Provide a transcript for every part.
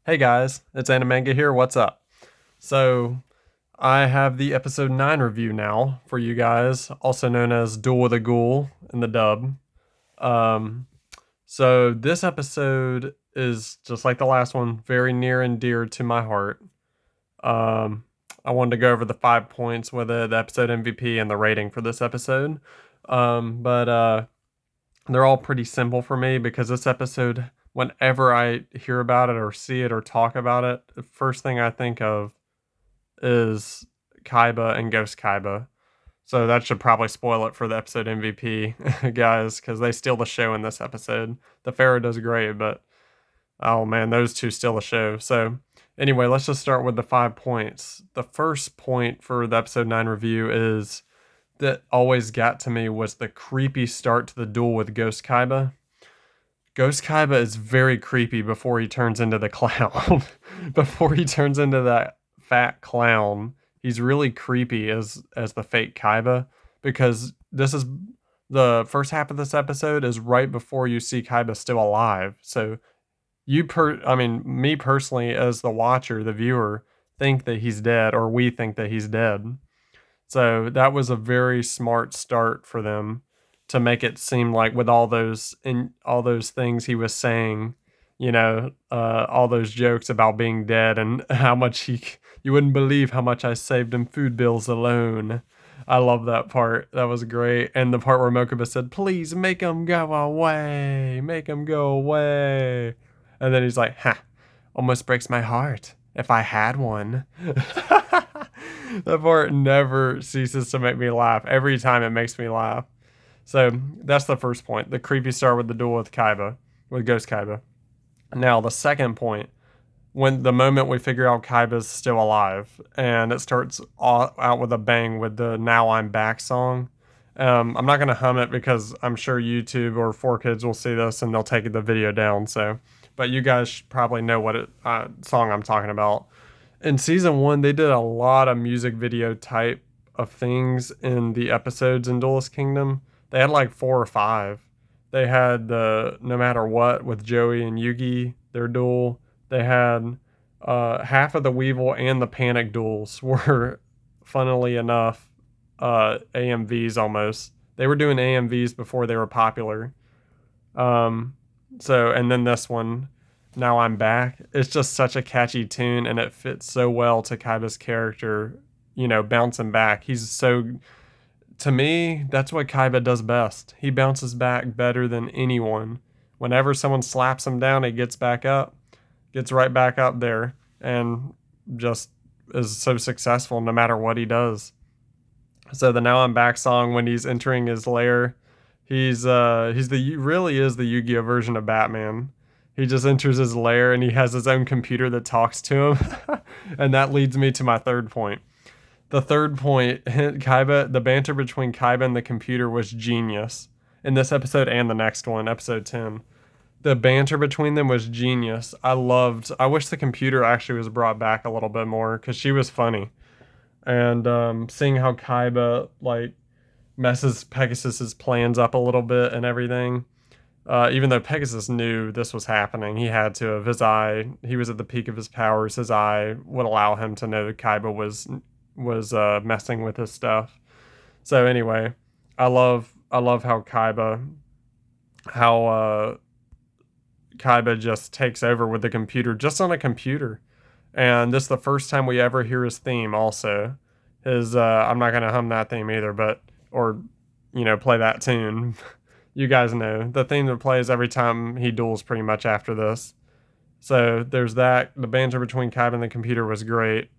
Hey guys, it's Animanga here. What's up? So, I have the episode 9 review now for you guys, also known as Duel with a Ghoul in the dub. Um, so, this episode is just like the last one, very near and dear to my heart. Um, I wanted to go over the 5 points with it, the episode MVP, and the rating for this episode. But they're all pretty simple for me because this episode, whenever I hear about it or see it or talk about it, the first thing I think of is Kaiba and Ghost Kaiba. So that should probably spoil it for the episode MVP, guys, because they steal the show in this episode. The Pharaoh does great, but oh man, those two steal the show. So anyway, let's just start with the 5 points. The first point for the episode 9 review is that always got to me was the creepy start to the duel with Ghost Kaiba. Ghost Kaiba is very creepy before he turns into the clown. Before he turns into that fat clown, he's really creepy as the fake Kaiba because this is the first half of this episode is right before you see Kaiba still alive. So me personally as the watcher, the viewer, think that he's dead or we think that he's dead. So that was a very smart start for them to make it seem like with all those things he was saying, all those jokes about being dead and how much you wouldn't believe how much I saved him food bills alone. I love that part. That was great. And the part where Mokuba said, "Please make him go away. Make him go away." And then he's like, "Ha, almost breaks my heart if I had one." That part never ceases to make me laugh. Every time it makes me laugh. So that's the first point. The creepy start with the duel with Kaiba, with Ghost Kaiba. Now the second point, when the moment we figure out Kaiba's still alive, and it starts out with a bang with the "Now I'm Back" song. I'm not gonna hum it because I'm sure YouTube or 4Kids will see this and they'll take the video down. So, but you guys probably know what song I'm talking about. In season 1, they did a lot of music video type of things in the episodes in Duelist Kingdom. They had like 4 or 5. They had the No Matter What with Joey and Yugi, their duel. They had half of the Weevil and the Panic duels were, funnily enough, AMVs almost. They were doing AMVs before they were popular. Um, and then this one, Now I'm Back. It's just such a catchy tune and it fits so well to Kaiba's character, bouncing back. To me, that's what Kaiba does best. He bounces back better than anyone. Whenever someone slaps him down, he gets back up, gets right back up there, and just is so successful no matter what he does. So the "Now I'm Back" song when he's entering his lair, really is the Yu-Gi-Oh version of Batman. He just enters his lair and he has his own computer that talks to him. And that leads me to my third point. The third point, Kaiba, the banter between Kaiba and the computer was genius in this episode and the next one, episode 10. The banter between them was genius. I wish the computer actually was brought back a little bit more because she was funny. And seeing how Kaiba like messes Pegasus's plans up a little bit and everything. Even though Pegasus knew this was happening, he had to have he was at the peak of his powers. His eye would allow him to know that Kaiba was messing with his stuff. So anyway, I love how Kaiba just takes over with the computer, just on a computer. And this is the first time we ever hear his theme also. I'm not going to hum that theme either, or play that tune. You guys know the theme that plays every time he duels pretty much after this. So there's that. The banter between Kaiba and the computer was great.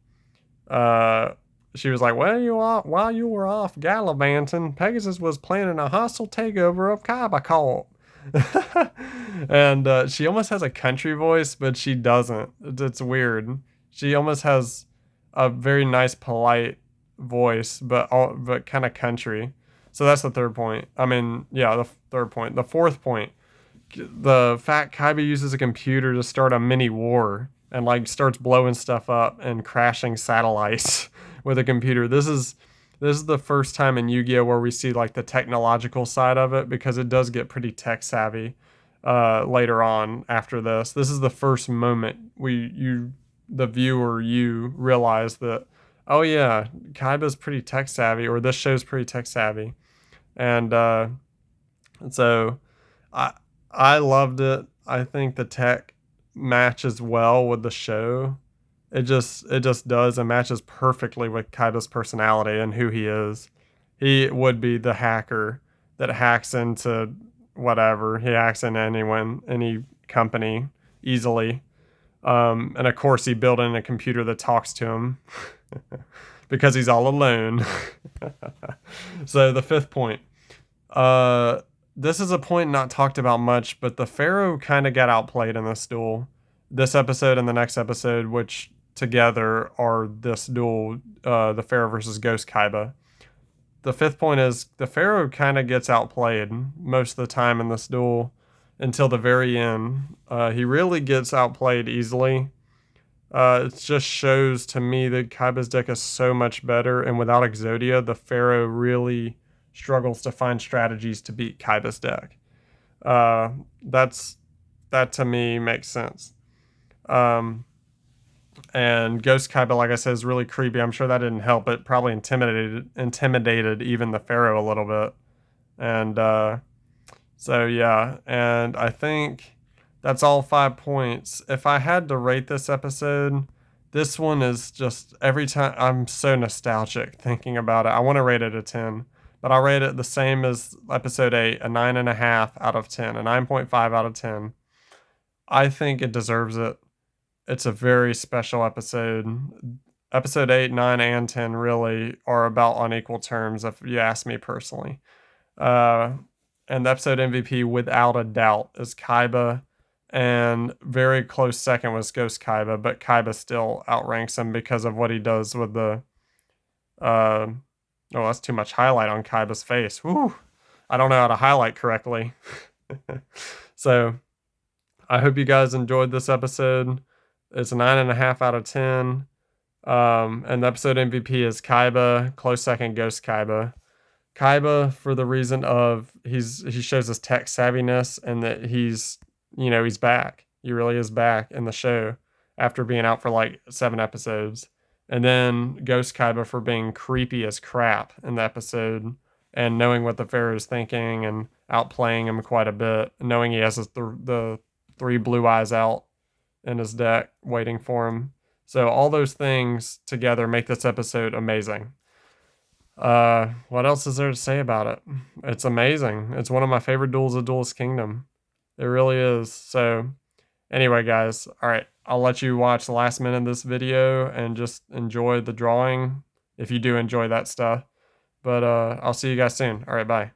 She was like, while you were off gallivanting, Pegasus was planning a hostile takeover of Kaiba Corp." And she almost has a country voice, but she doesn't. It's weird. She almost has a very nice, polite voice, but kind of country. So that's the third point. The third point. The fourth point, the fact Kaiba uses a computer to start a mini war and like starts blowing stuff up and crashing satellites with a computer. This is the first time in Yu-Gi-Oh where we see like the technological side of it because it does get pretty tech savvy. later on after this. This is the first moment the viewer, you realize that, oh yeah, Kaiba's pretty tech savvy, or this show's pretty tech savvy. And so I I loved it. I think the tech matches well with the show. It just does, and matches perfectly with Kaiba's personality and who he is. He would be the hacker that hacks into whatever. He hacks into any company easily. And of course, he built in a computer that talks to him because he's all alone. So the fifth point. This is a point not talked about much, but the Pharaoh kind of got outplayed in this duel. This episode and the next episode, which together are this duel, the Pharaoh versus Ghost Kaiba. The fifth point is the Pharaoh kind of gets outplayed most of the time in this duel until the very end. He really gets outplayed easily. It just shows to me that Kaiba's deck is so much better, and without Exodia, the Pharaoh really struggles to find strategies to beat Kaiba's deck. That to me makes sense. And Ghost Kaiba, like I said, is really creepy. I'm sure that didn't help. It probably intimidated even the Pharaoh a little bit. And so yeah, and I think that's all 5 points. If I had to rate this episode, this one is just every time I'm so nostalgic thinking about it. I want to rate it a 10, but I'll rate it the same as episode 8, a 9.5 out of 10, a 9.5 out of 10. I think it deserves it. It's a very special episode. Episode 8, 9, and 10 really are about on equal terms, if you ask me personally. And the episode MVP, without a doubt, is Kaiba. And very close second was Ghost Kaiba, but Kaiba still outranks him because of what he does with the... oh, that's too much highlight on Kaiba's face. Woo! I don't know how to highlight correctly. So, I hope you guys enjoyed this episode. It's a 9.5 out of 10. And the episode MVP is Kaiba, close second Ghost Kaiba. Kaiba, for the reason of he shows his tech savviness, and that he's back. He really is back in the show after being out for like 7 episodes. And then Ghost Kaiba for being creepy as crap in the episode, and knowing what the Pharaoh's thinking and outplaying him quite a bit, knowing he has the 3 blue eyes out in his deck waiting for him. So all those things together make this episode amazing. What else is there to say about it? It's amazing. It's one of my favorite duels of Duelist Kingdom. It really is. So anyway, guys, all right, I'll let you watch the last minute of this video and just enjoy the drawing if you do enjoy that stuff. But I'll see you guys soon. All right, bye.